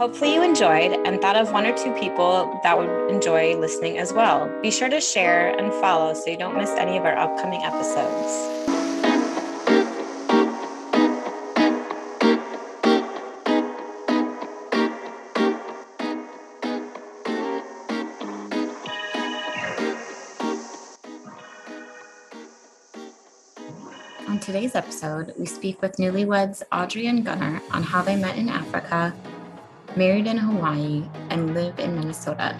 Hopefully you enjoyed and thought of one or two people that would enjoy listening as well. Be sure to share and follow so you don't miss any of our upcoming episodes. On today's episode, we speak with newlyweds Audrey and Gunnar on how they met in Africa, married in Hawaii, and live in Minnesota.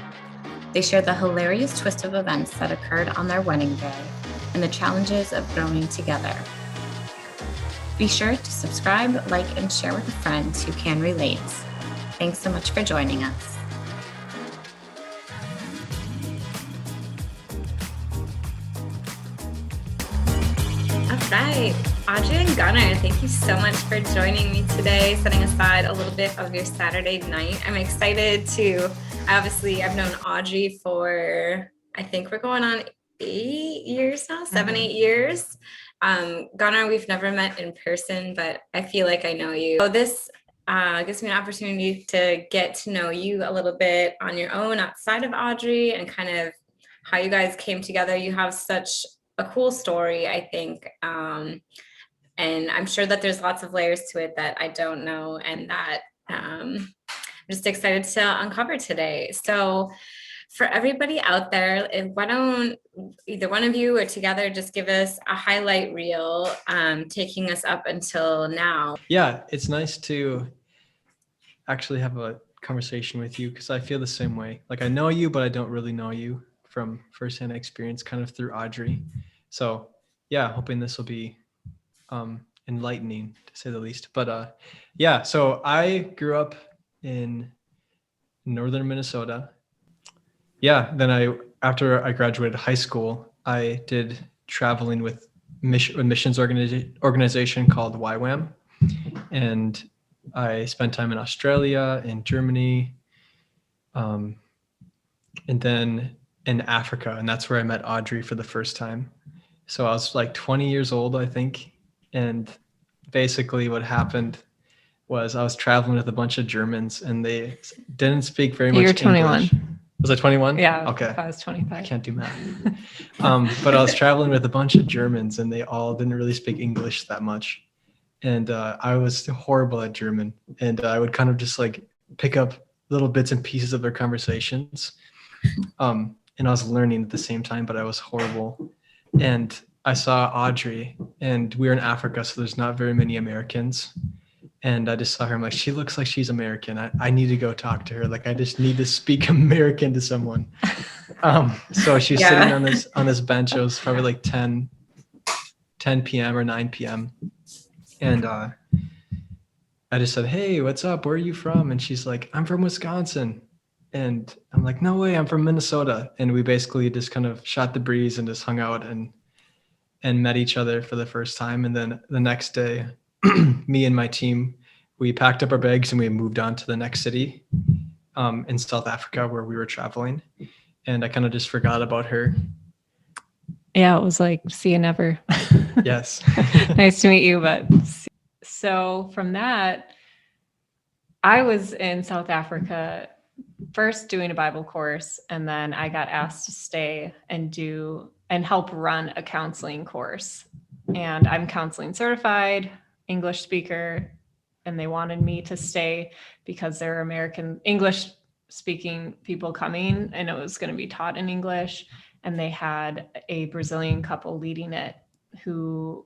They share the hilarious twist of events that occurred on their wedding day and the challenges of growing together. Be sure to subscribe, like, and share with a friend who can relate. Thanks so much for joining us. All right, Audrey and Gunnar, thank you so much for joining me today, setting aside a little bit of your Saturday night. I'm excited I've known Audrey for, I think we're going on 8 years now, 7-8 years. Gunnar, we've never met in person, but I feel like I know you. So this gives me an opportunity to get to know you a little bit on your own outside of Audrey and kind of how you guys came together. You have such a cool story, I think. And I'm sure that there's lots of layers to it that I don't know and that I'm just excited to uncover today. So for everybody out there, why don't either one of you or together just give us a highlight reel taking us up until now. Yeah, it's nice to actually have a conversation with you because I feel the same way. Like I know you, but I don't really know you from firsthand experience kind of through Audrey. So yeah, hoping this will be enlightening to say the least. But yeah, so I grew up in northern Minnesota. Yeah, then after I graduated high school, I did traveling with a missions organization called YWAM. And I spent time in Australia, in Germany, and then in Africa. And that's where I met Audrey for the first time. So I was like 20 years old, I think. And basically what happened was I was traveling with a bunch of Germans and they didn't speak very much English. You're 21. Was I 21? Yeah. Okay. I was 25. I can't do math. But I was traveling with a bunch of Germans and they all didn't really speak English that much. And I was horrible at German. And I would kind of just like pick up little bits and pieces of their conversations. And I was learning at the same time, but I was horrible. And I saw Audrey and we were in Africa, so there's not very many Americans. And I just saw her. I'm like, she looks like she's American. I need to go talk to her. Like, I just need to speak American to someone. So she's sitting on this bench. It was probably like 10 p.m. or 9 p.m. And I just said, hey, what's up? Where are you from? And she's like, I'm from Wisconsin. And I'm like, no way, I'm from Minnesota. And we basically just kind of shot the breeze and just hung out and met each other for the first time. And then the next day, me and my team, we packed up our bags and we moved on to the next city in South Africa where we were traveling. And I kind of just forgot about her. Yeah, it was like, see you never. Yes. Nice to meet you. But so from that, I was in South Africa first doing a Bible course, and then I got asked to stay and help run a counseling course. And I'm counseling certified, English speaker, and they wanted me to stay because there are American English speaking people coming and it was going to be taught in English. And they had a Brazilian couple leading it who,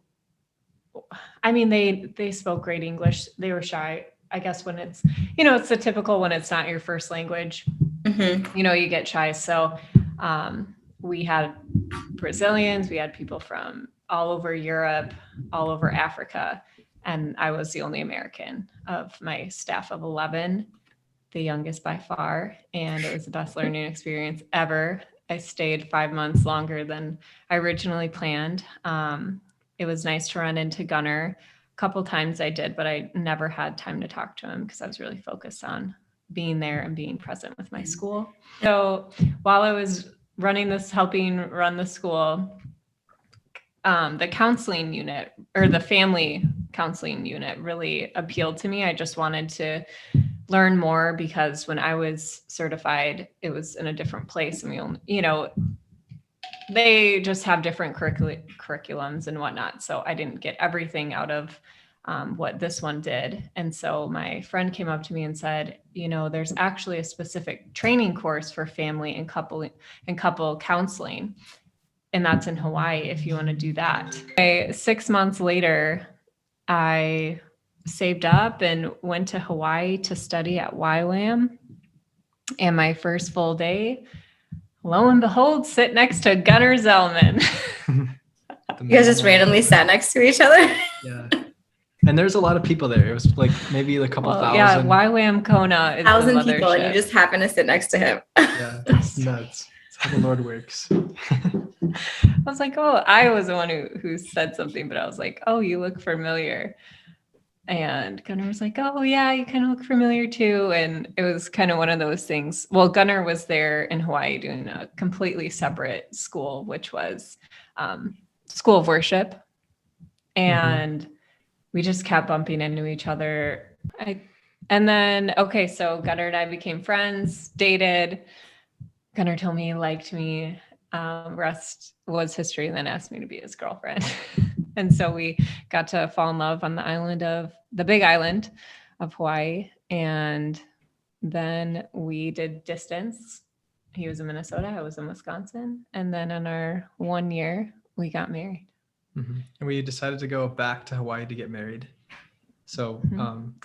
I mean, they spoke great English. They were shy. I guess when it's, it's the typical when it's not your first language, you get shy. So we had Brazilians, we had people from all over Europe, all over Africa. And I was the only American of my staff of 11, the youngest by far. And it was the best learning experience ever. I stayed 5 months longer than I originally planned. It was nice to run into Gunnar. A couple times I did, but I never had time to talk to him because I was really focused on being there and being present with my school. So while I was helping run the school, the counseling unit or the family counseling unit really appealed to me. I just wanted to learn more, because when I was certified, it was in a different place, and we only, they just have different curriculums and whatnot. So I didn't get everything out of what this one did. And so my friend came up to me and said, there's actually a specific training course for family and couple counseling. And that's in Hawaii if you want to do that. 6 months later, I saved up and went to Hawaii to study at YWAM. And my first full day, lo and behold, sit next to Gunnar Zellman. You guys just randomly sat next to each other? Yeah. And there's a lot of people there. It was like maybe a couple thousand. Yeah, YWAM Kona is 1,000 the people, and mothership. you just happen to sit next to him. Yeah, it's nuts. It's how the Lord works. I was like, oh, I was the one who said something, but I was like, oh, you look familiar. And Gunnar was like, oh, yeah, you kind of look familiar too. And it was kind of one of those things. Well, Gunnar was there in Hawaii doing a completely separate school, which was School of Worship. And we just kept bumping into each other. And then, so Gunnar and I became friends, dated. Gunnar told me he liked me. Rest was history, and then asked me to be his girlfriend. And so we got to fall in love on the big island of Hawaii. And then we did distance. He was in Minnesota, I was in Wisconsin. And then in our 1 year, we got married. And we decided to go back to Hawaii to get married. So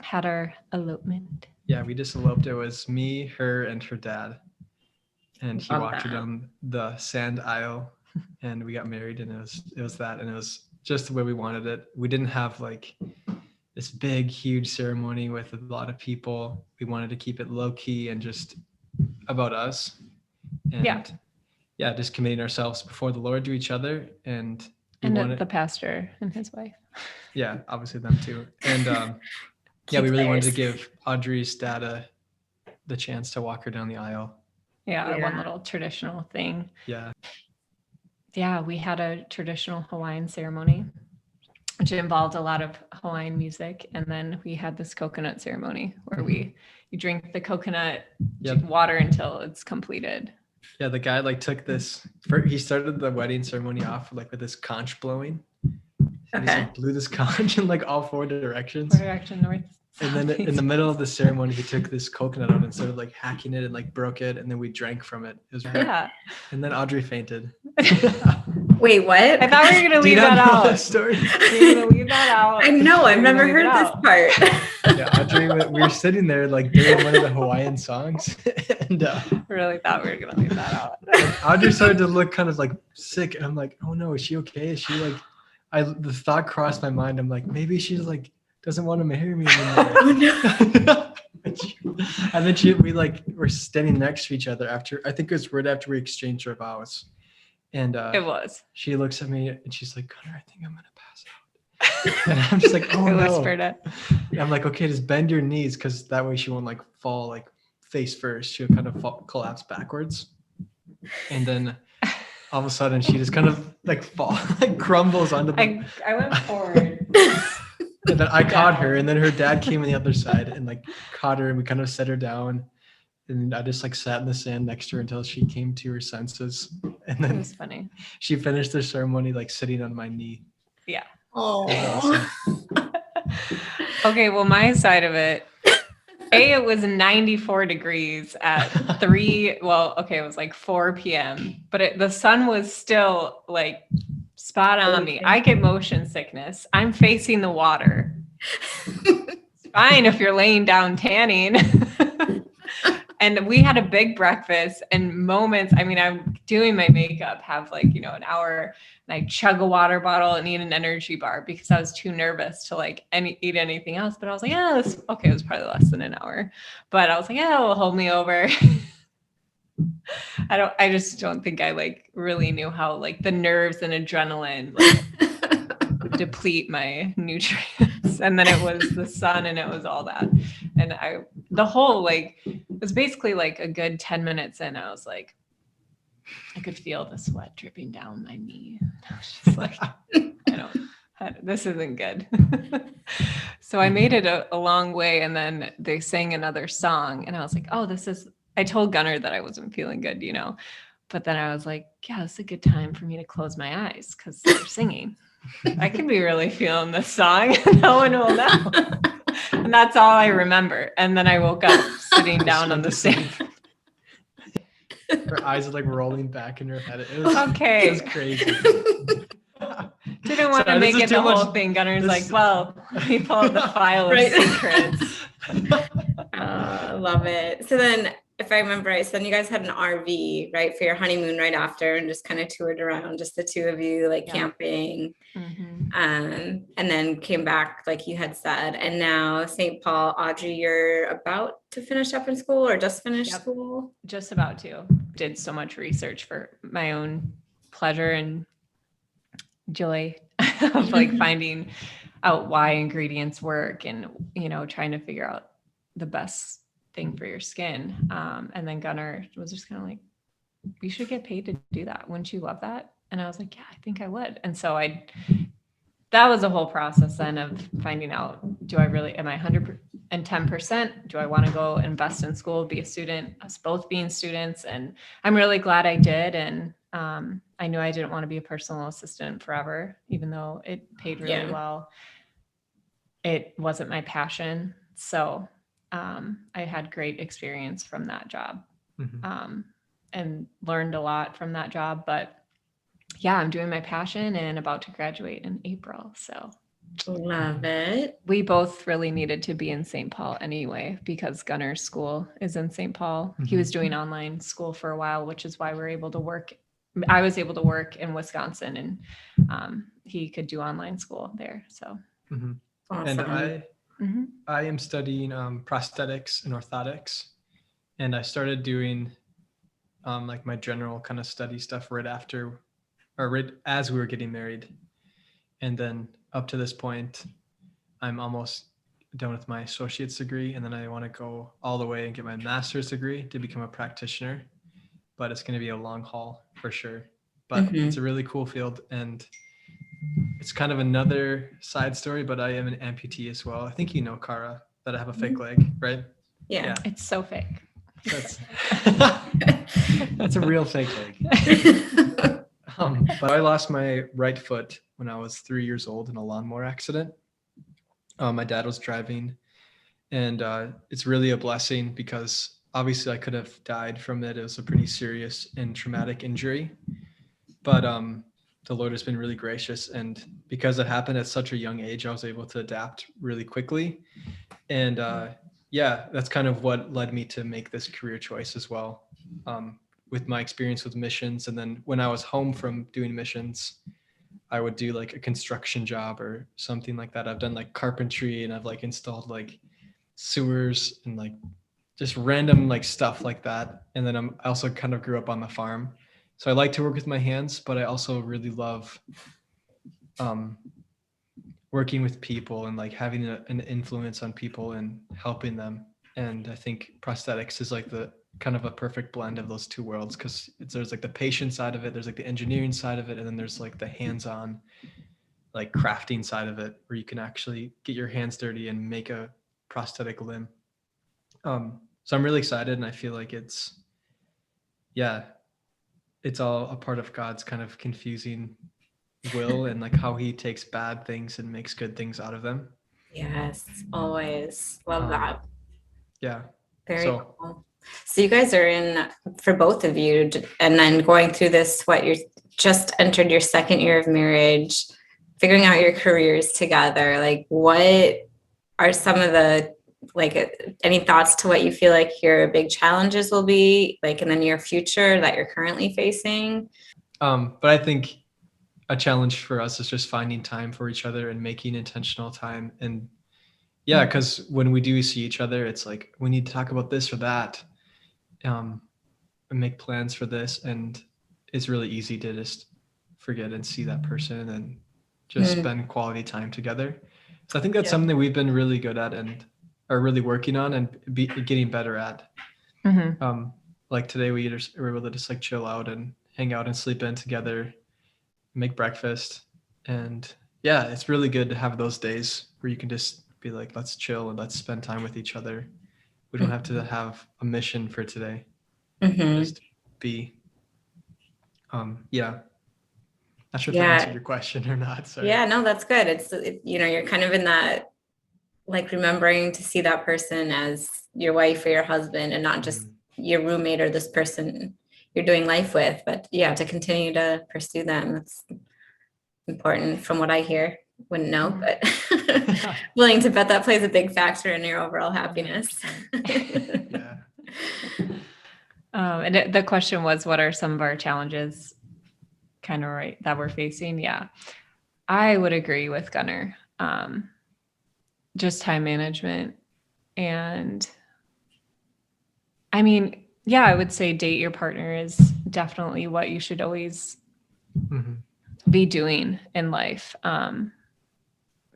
had our elopement. Yeah, we just eloped. It was me, her, and her dad. And he walked her down the sand aisle, and we got married, and it was that, and it was just the way we wanted it. We didn't have like this big, huge ceremony with a lot of people. We wanted to keep it low key and just about us. And just committing ourselves before the Lord to each other, and the pastor and his wife. Yeah, obviously them too. And we really wanted to give Audrey's dad the chance to walk her down the aisle. Yeah, one little traditional thing. Yeah. Yeah, we had a traditional Hawaiian ceremony, which involved a lot of Hawaiian music. And then we had this coconut ceremony where you drink the coconut water until it's completed. Yeah, the guy took this, he started the wedding ceremony off with this conch blowing. And he blew this conch in all four directions. North. And then in the middle of the ceremony, he took this coconut out and started hacking it and broke it, and then we drank from it. It was weird. Yeah. And then Audrey fainted. Wait, what? I thought we were gonna leave that out. That story? We were gonna leave that out. I know. I've never heard this part. Yeah, Audrey, we were sitting there doing one of the Hawaiian songs, and really thought we were gonna leave that out. Audrey started to look kind of sick, and I'm like, oh no, is she okay? Is she the thought crossed my mind. I'm like, maybe she's doesn't want to marry me anymore. Oh no. And then we were standing next to each other after, I think it was right after we exchanged our vows. And it was. She looks at me and she's like, Gunnar, I think I'm gonna pass out. And I'm just like, oh I no. whispered it. I'm like, okay, just bend your knees, because that way she won't fall face first. She'll kind of collapse backwards. And then all of a sudden she just kind of crumbles onto the I went forward. And then I caught her, and then her dad came on the other side and caught her, and we kind of set her down, and I just sat in the sand next to her until she came to her senses. And then it was funny. She finished the ceremony sitting on my knee. Yeah. Oh. Awesome. Okay, well, my side of it, it was 94 degrees at 3. Well, okay, it was 4 p.m. But the sun was still spot on me. I get motion sickness. I'm facing the water. It's fine if you're laying down tanning. And we had a big breakfast, and moments, I'm doing my makeup, have an hour, and I chug a water bottle and eat an energy bar because I was too nervous to eat anything else. But I was like, yeah, it was probably less than an hour. But I was like, yeah, it'll hold me over. I just don't think I really knew how the nerves and adrenaline deplete my nutrients. And then it was the sun, and it was all that. And it was basically a good 10 minutes in, I was I could feel the sweat dripping down my knee. I was just this isn't good. So I made it a long way, and then they sang another song, and I was like, oh, I told Gunnar that I wasn't feeling good, but then I was like, yeah, it's a good time for me to close my eyes because they're singing. I could be really feeling this song. No one will know. And that's all I remember. And then I woke up sitting down on the sand. Her eyes are like rolling back in her head. It was crazy. Didn't want to make it the whole thing. Gunnar's like, well, let me pull out the file of secrets. I love it. So then, if I remember right, so then you guys had an RV, right, for your honeymoon right after, and just kind of toured around, just the two of you, like camping, and then came back, like you had said. And now, St. Paul, Audrey, you're about to finish up in school, or just finished school? Just about to. Did so much research for my own pleasure and joy of like finding out why ingredients work, and trying to figure out the best thing for your skin. And then Gunnar was just kind of like, you should get paid to do that. Wouldn't you love that? And I was like, yeah, I think I would. And so that was a whole process then of finding out, am I 110%? Do I want to go invest in school, be a student, us both being students? And I'm really glad I did. And I knew I didn't want to be a personal assistant forever, even though it paid really well. It wasn't my passion. So I had great experience from that job, and learned a lot from that job. But yeah, I'm doing my passion and about to graduate in April. So love it. We both really needed to be in St. Paul anyway, because Gunnar's school is in St. Paul. He was doing online school for a while, which is why we're able to work. I was able to work in Wisconsin, and he could do online school there. So awesome. And I am studying prosthetics and orthotics, and I started doing like my general kind of study stuff right as we were getting married. And then up to this point, I'm almost done with my associate's degree, and then I want to go all the way and get my master's degree to become a practitioner. But it's going to be a long haul for sure. But it's a really cool field, and it's kind of another side story, but I am an amputee as well. I think Kara, that I have a fake leg, right? Yeah. It's so fake. That's a real fake leg. But I lost my right foot when I was 3 years old in a lawnmower accident. My dad was driving, and it's really a blessing because obviously I could have died from it. It was a pretty serious and traumatic injury, but the Lord has been really gracious. And because it happened at such a young age, I was able to adapt really quickly. And that's kind of what led me to make this career choice as well. With my experience with missions. And then when I was home from doing missions, I would do like a construction job or something like that. I've done like carpentry, and I've like installed like sewers and like just random like stuff like that. And then I also kind of grew up on the farm. So I like to work with my hands, but I also really love working with people and like having an influence on people and helping them. And I think prosthetics is like the kind of a perfect blend of those two worlds, because there's like the patient side of it, there's like the engineering side of it, and then there's like the hands-on like crafting side of it, where you can actually get your hands dirty and make a prosthetic limb. So I'm really excited, and I feel like it's all a part of God's kind of confusing will, and like how he takes bad things and makes good things out of them. Yes, always. Love that. Yeah. Very cool. So you guys are for both of you, and then going through this, you're just entered your second year of marriage, figuring out your careers together. Like, what are some of the, like, any thoughts to what you feel like your big challenges will be, like, in the near future that you're currently facing? But I think a challenge for us is just finding time for each other and making intentional time. And because when we do see each other, it's like, we need to talk about this or that, and make plans for this. And it's really easy to just forget and see that person and just spend quality time together. So I think that's something that we've been really good at and are really working on and getting better at. Like today we were able to just like chill out and hang out and sleep in together, make breakfast, and yeah, it's really good to have those days where you can just be like, let's chill and let's spend time with each other. We don't have to have a mission for today. Mm-hmm. Just be. Yeah. Not sure if that Yeah. answered your question or not. Sorry. Yeah, no, that's good. You're kind of in that, like, remembering to see that person as your wife or your husband and not just your roommate or this person you're doing life with, but yeah, to continue to pursue them. That's important from what I hear. Wouldn't know, but willing to bet that plays a big factor in your overall happiness. Yeah. And the question was, what are some of our challenges kind of right that we're facing? Yeah, I would agree with Gunnar. Just time management. And I mean, yeah, I would say date your partner is definitely what you should always be doing in life.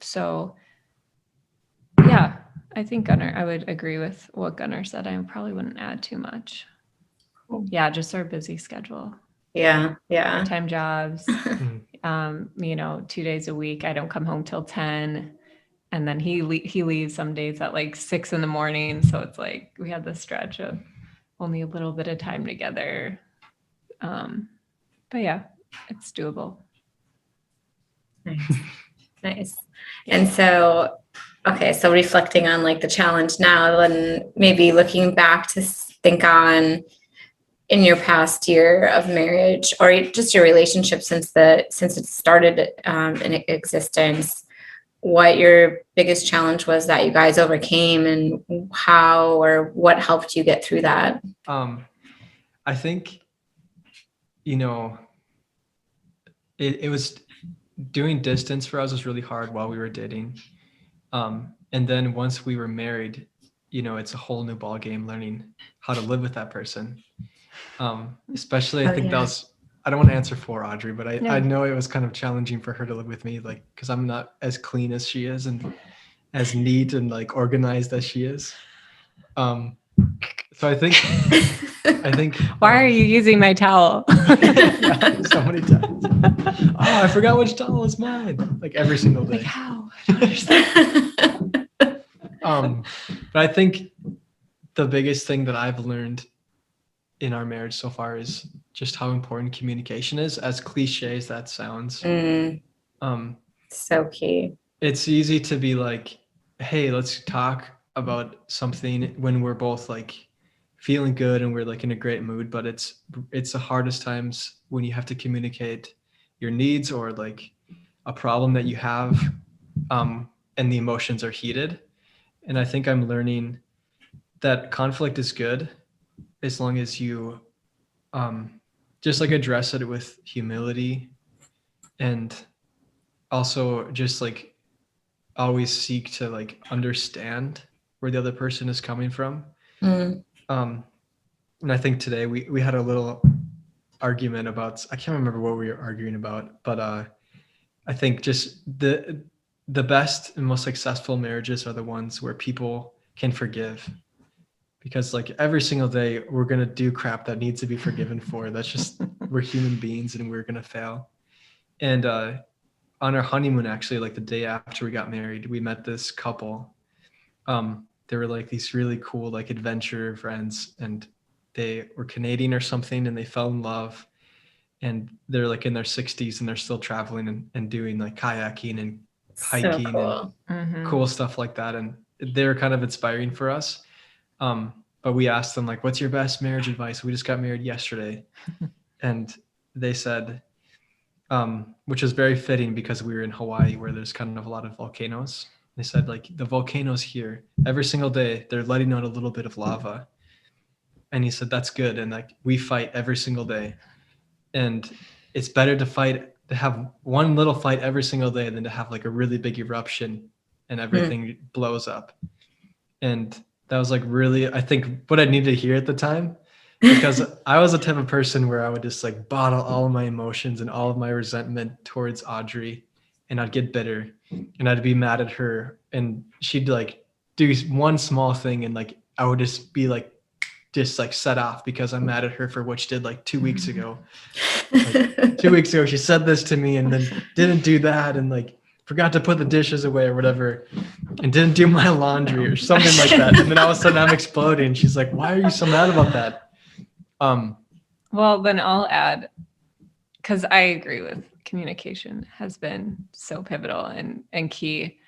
So yeah, I think I would agree with what Gunnar said. I probably wouldn't add too much. Yeah, just our busy schedule. Yeah. Part-time jobs, 2 days a week. I don't come home till 10. And then he leaves some days at like 6 a.m. So it's like we had this stretch of only a little bit of time together. But yeah, it's doable. Nice. And so, okay, so reflecting on like the challenge now, then maybe looking back to think on in your past year of marriage or just your relationship since it started in existence, what your biggest challenge was that you guys overcame and how or what helped you get through that? I think, it was doing distance for us was really hard while we were dating. And then once we were married, it's a whole new ball game learning how to live with that person. Especially, I think that was, I don't want to answer for Audrey, but I know it was kind of challenging for her to live with me, like, because I'm not as clean as she is and as neat and like organized as she is. So I think why are you using my towel? Yeah, so many times. Oh, I forgot which towel is mine. Like every single day. Like how? I don't understand. But I think the biggest thing that I've learned in our marriage so far is just how important communication is, as cliche as that sounds. So key. It's easy to be like, hey, let's talk about something when we're both like feeling good and we're like in a great mood, but it's the hardest times when you have to communicate your needs or like a problem that you have, and the emotions are heated. And I think I'm learning that conflict is good as long as you just like address it with humility and also just like always seek to like understand where the other person is coming from. And I think today we had a little argument about, I can't remember what we were arguing about, but I think just the best and most successful marriages are the ones where people can forgive, because like every single day we're going to do crap that needs to be forgiven for. That's just, we're human beings and we're going to fail. And on our honeymoon, actually, like the day after we got married, we met this couple. They were like these really cool, like adventure friends, and they were Canadian or something, and they fell in love, and they're like in their 60s and they're still traveling and doing like kayaking and hiking, so cool. And cool stuff like that. And they're kind of inspiring for us. But we asked them like, what's your best marriage advice? We just got married yesterday. And they said, which is very fitting because we were in Hawaii where there's kind of a lot of volcanoes. They said like the volcanoes here, every single day, they're letting out a little bit of lava. And he said, that's good. And like, we fight every single day. And it's better to have one little fight every single day than to have like a really big eruption and everything blows up. And that was like really, I think, what I needed to hear at the time, because I was the type of person where I would just like bottle all of my emotions and all of my resentment towards Audrey, and I'd get bitter and I'd be mad at her, and she'd like do one small thing and like I would just be like set off because I'm mad at her for what she did like 2 weeks ago. Like, 2 weeks ago she said this to me and then didn't do that, and like forgot to put the dishes away or whatever, and didn't do my laundry or something like that. And then all of a sudden I'm exploding. She's like, why are you so mad about that? Well, then I'll add, because I agree with communication has been so pivotal and key.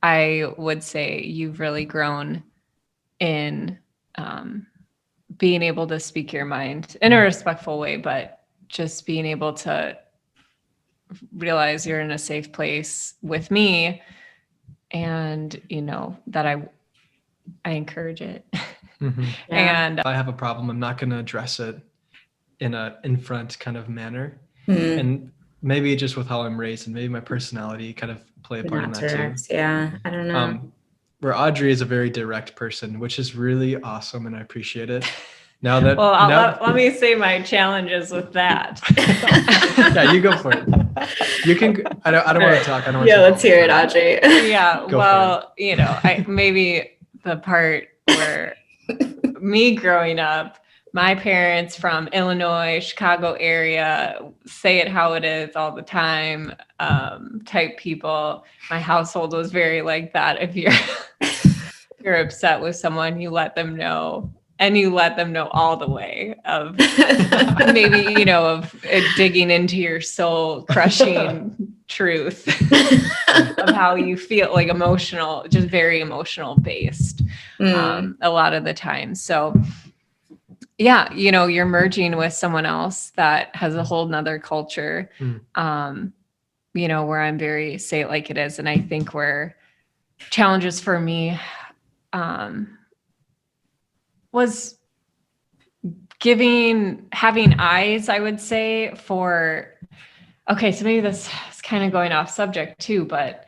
I would say you've really grown in being able to speak your mind in a respectful way, but just being able to realize you're in a safe place with me, and that I encourage it. Mm-hmm. Yeah. And if I have a problem, I'm not going to address it in a in front kind of manner. Mm. And maybe just with how I'm raised and maybe my personality kind of play a part in Not that direct. too. Yeah, I don't know. Where Audrey is a very direct person, which is really awesome, and I appreciate it. Now that let me say my challenges with that. Yeah, you go for it. You can. I don't want to talk. I don't want Yeah, to let's hear it, Audrey. Yeah, Go well, maybe the part where me growing up, my parents from Illinois, Chicago area, say it how it is all the time, type people. My household was very like that. If you're upset with someone, you let them know. And you let them know all the way of maybe, of it digging into your soul, crushing truth of how you feel, like emotional, just very emotional based a lot of the time. So yeah, you're merging with someone else that has a whole nother culture, where I'm very say it like it is. And I think where challenges for me, was having eyes, I would say, so maybe this is kind of going off subject too, but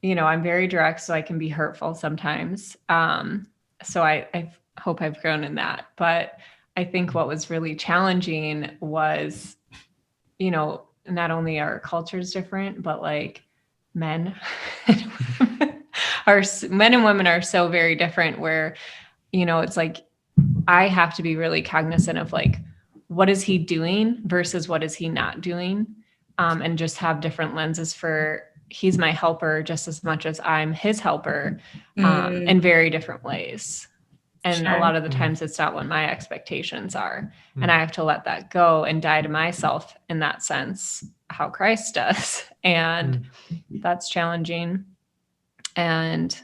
I'm very direct, so I can be hurtful sometimes. So I hope I've grown in that. But I think what was really challenging was, not only are cultures different, but like men and women are so very different where, it's like, I have to be really cognizant of like, what is he doing versus what is he not doing? And just have different lenses for, he's my helper just as much as I'm his helper, in very different ways. And a lot of the times it's not what my expectations are. And I have to let that go and die to myself in that sense, how Christ does. And that's challenging. And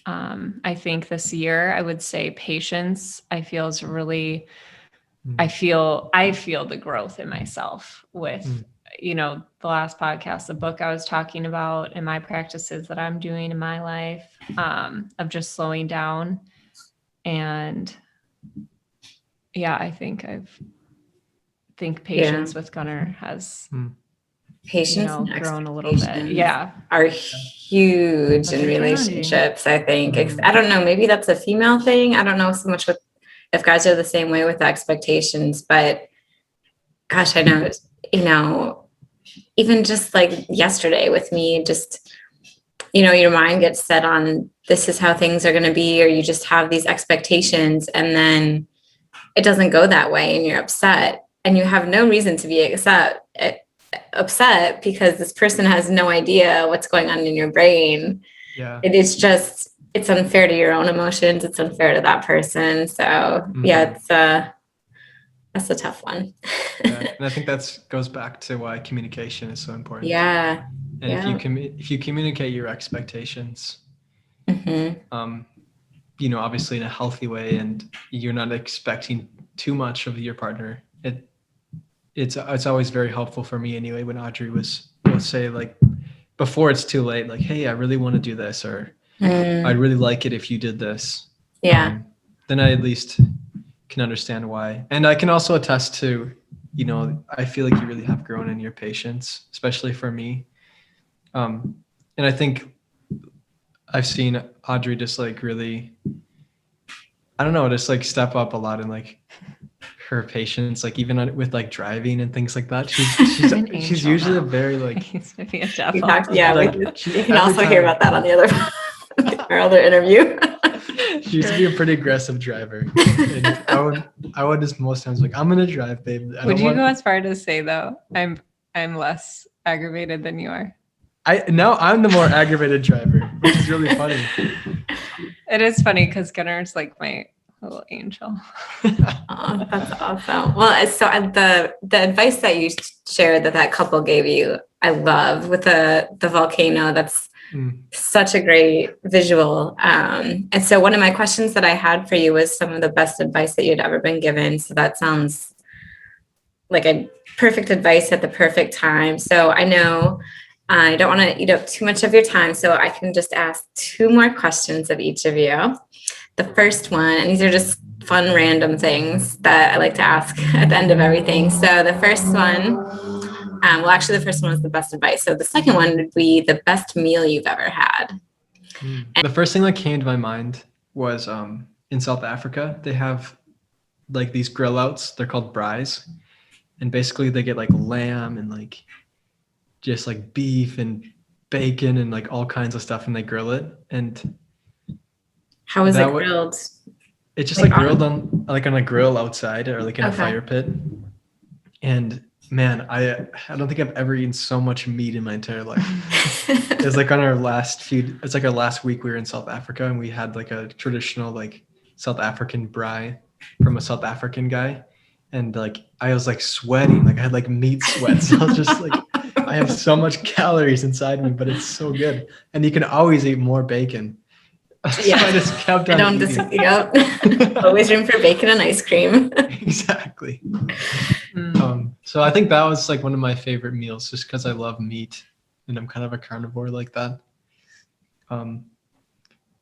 I think this year I would say patience, I feel the growth in myself with, the last podcast, the book I was talking about, and my practices that I'm doing in my life, of just slowing down. And yeah, I think patience with Gunnar has patience grown a little bit. Yeah, are huge in relationships. I think I don't know, maybe that's a female thing. I don't know so much if guys are the same way with expectations, but gosh, I know, even just like yesterday with me, just your mind gets set on this is how things are going to be, or you just have these expectations and then it doesn't go that way and you're upset, and you have no reason to be upset because this person has no idea what's going on in your brain. Yeah. It's unfair to your own emotions. It's unfair to that person. So yeah, that's a tough one. Yeah. And I think goes back to why communication is so important. Yeah. And if you communicate your expectations, obviously in a healthy way, and you're not expecting too much of your partner, it's always very helpful for me anyway when Audrey will say, like, before it's too late, like, hey, I really want to do this, or I'd really like it if you did this. Yeah. Then I at least can understand why. And I can also attest to, I feel like you really have grown in your patience, especially for me. And I think I've seen Audrey just like really, I don't know, just like step up a lot in like her patience, like even with like driving and things like that. She's usually a very like. He's maybe a devil. You can also hear about that on the our other interview. She used to be a pretty aggressive driver. And I would just most times like, I'm gonna drive, babe. Would you go as far to say though, I'm less aggravated than you are? Now I'm the more aggravated driver, which is really funny. It is funny because Gunnar's like my little angel. Oh, that's awesome. Well, so the advice that you shared that couple gave you, I love with the volcano. That's such a great visual. And so one of my questions that I had for you was some of the best advice that you'd ever been given. So that sounds like a perfect advice at the perfect time. So I know I don't want to eat up too much of your time, so I can just ask 2 more questions of each of you. The first one, and these are just fun, random things that I like to ask at the end of everything. So the first one, the first one was the best advice. So the second one would be the best meal you've ever had. The first thing that came to my mind was in South Africa, they have like these grill outs. They're called braais. And basically they get like lamb and like just like beef and bacon and like all kinds of stuff, and they grill it. And how is it grilled? It's just like grilled on a grill outside or like in a fire pit. And man, I don't think I've ever eaten so much meat in my entire life. It's like our last week we were in South Africa, and we had like a traditional like South African braai from a South African guy. And like I was like sweating, like I had like meat sweats. I was just like, I have so much calories inside me, but it's so good. And you can always eat more bacon. Yeah, so I just kept on eating. Yep. Always room for bacon and ice cream. Exactly. So I think that was like one of my favorite meals, just because I love meat and I'm kind of a carnivore like that.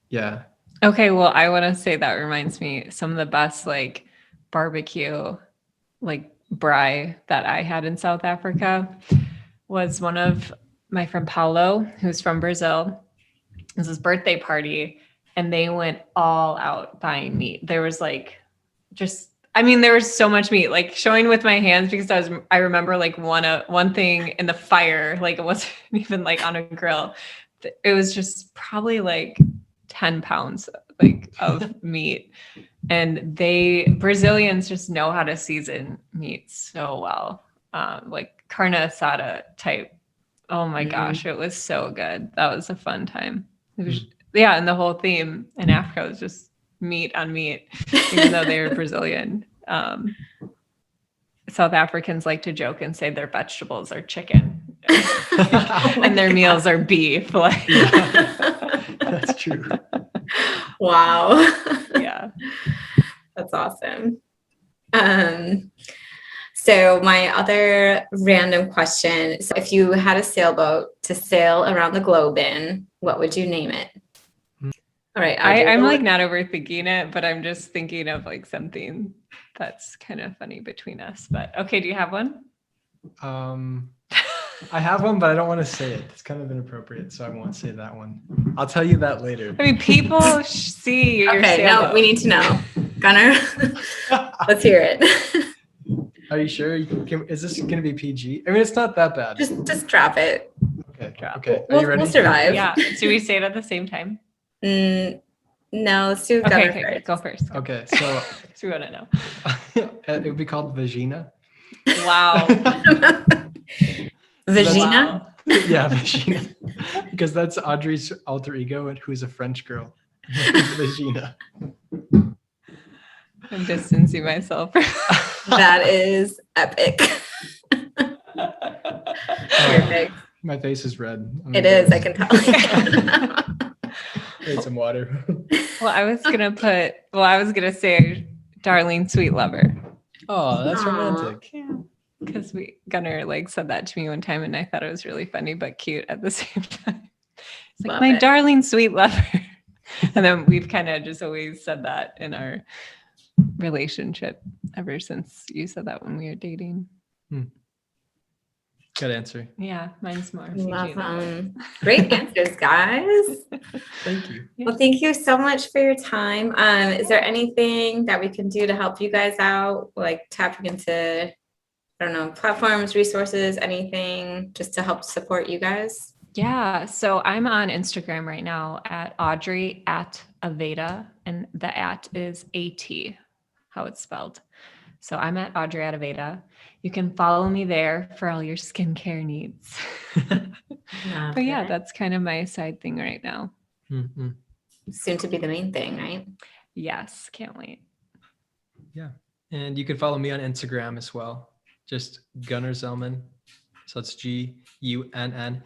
Yeah. Okay, well, I want to say that reminds me some of the best like barbecue, like braai that I had in South Africa was one of my friend Paulo, who's from Brazil. It was his birthday party, and they went all out buying meat. There was like there was so much meat, like showing with my hands, because I remember like one thing in the fire, like it wasn't even like on a grill. It was just probably like 10 pounds like of meat. And Brazilians just know how to season meat so well. Like carne asada type. Oh my gosh, it was so good. That was a fun time. It was, and the whole theme in Africa was just meat on meat, even though they were Brazilian. South Africans like to joke and say their vegetables are chicken and their meals are beef. Like, that's true. Wow. Yeah. That's awesome. So my other random question, so if you had a sailboat to sail around the globe in, what would you name it? All right. I'm like not overthinking it, but I'm just thinking of like something that's kind of funny between us. But okay, do you have one? I have one, but I don't want to say it. It's kind of inappropriate, so I won't say that one. I'll tell you that later. I mean, people see your sailboat. No, we need to know. Gunnar, let's hear it. Are you sure? Is this going to be PG? I mean, it's not that bad. Just drop it. Okay. Drop. Okay. Are you ready? We'll survive. Yeah. Should we say it at the same time? No, let's do Gunnar Okay, first. go first. Okay, so we want to know. It would be called Vagina. Wow. Vagina? Wow. Yeah, Vagina. Because that's Audrey's alter ego, who's a French girl. Vagina. I'm distancing myself. That is epic. Perfect. My face is red. It is, I can tell. Need some water. Well, I was gonna say darling sweet lover. Oh, that's romantic. Yeah. Because Gunnar like said that to me one time, and I thought it was really funny but cute at the same time. It's like, my darling sweet lover. And then we've kind of just always said that in our relationship ever since you said that when we were dating. Good answer. Yeah, mine's more. Great answers, guys. Thank you. Well, thank you so much for your time. Is there anything that we can do to help you guys out? Like tapping into, I don't know, platforms, resources, anything just to help support you guys? Yeah. So I'm on Instagram right now at Audrey @Aveda, and the @ is AT, how it's spelled. So I'm at Audrey Adaveda. You can follow me there for all your skincare needs. But yeah, that's kind of my side thing right now. Mm-hmm. Soon to be the main thing, right? Yes, can't wait. Yeah. And you can follow me on Instagram as well. Just Gunnar Zellman. So it's GUNNARZ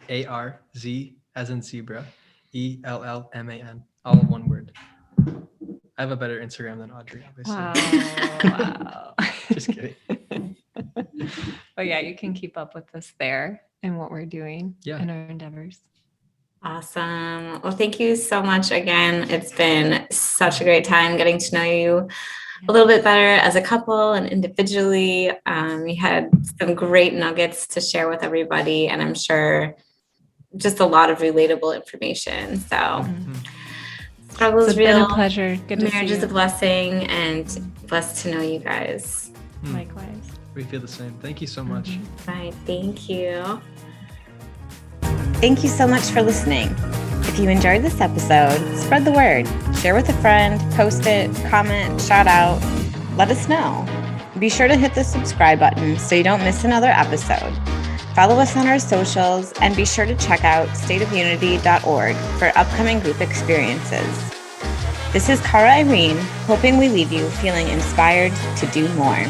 as in zebra, ELLMAN, all one word. I have a better Instagram than Audrey, obviously. Wow. Just kidding. But yeah, you can keep up with us there and what we're doing in our endeavors. Awesome. Well, thank you so much again. It's been such a great time getting to know you a little bit better as a couple and individually. We had some great nuggets to share with everybody, and I'm sure just a lot of relatable information. So struggles It's real. been a pleasure. Good to Marriage see is you. a blessing, and blessed to know you guys. Likewise. We feel the same. Thank you so much. Right. Thank you. Thank you so much for listening. If you enjoyed this episode, spread the word. Share with a friend, post it, comment, shout out. Let us know. Be sure to hit the subscribe button so you don't miss another episode. Follow us on our socials and be sure to check out stateofunity.org for upcoming group experiences. This is Cara Irene, hoping we leave you feeling inspired to do more.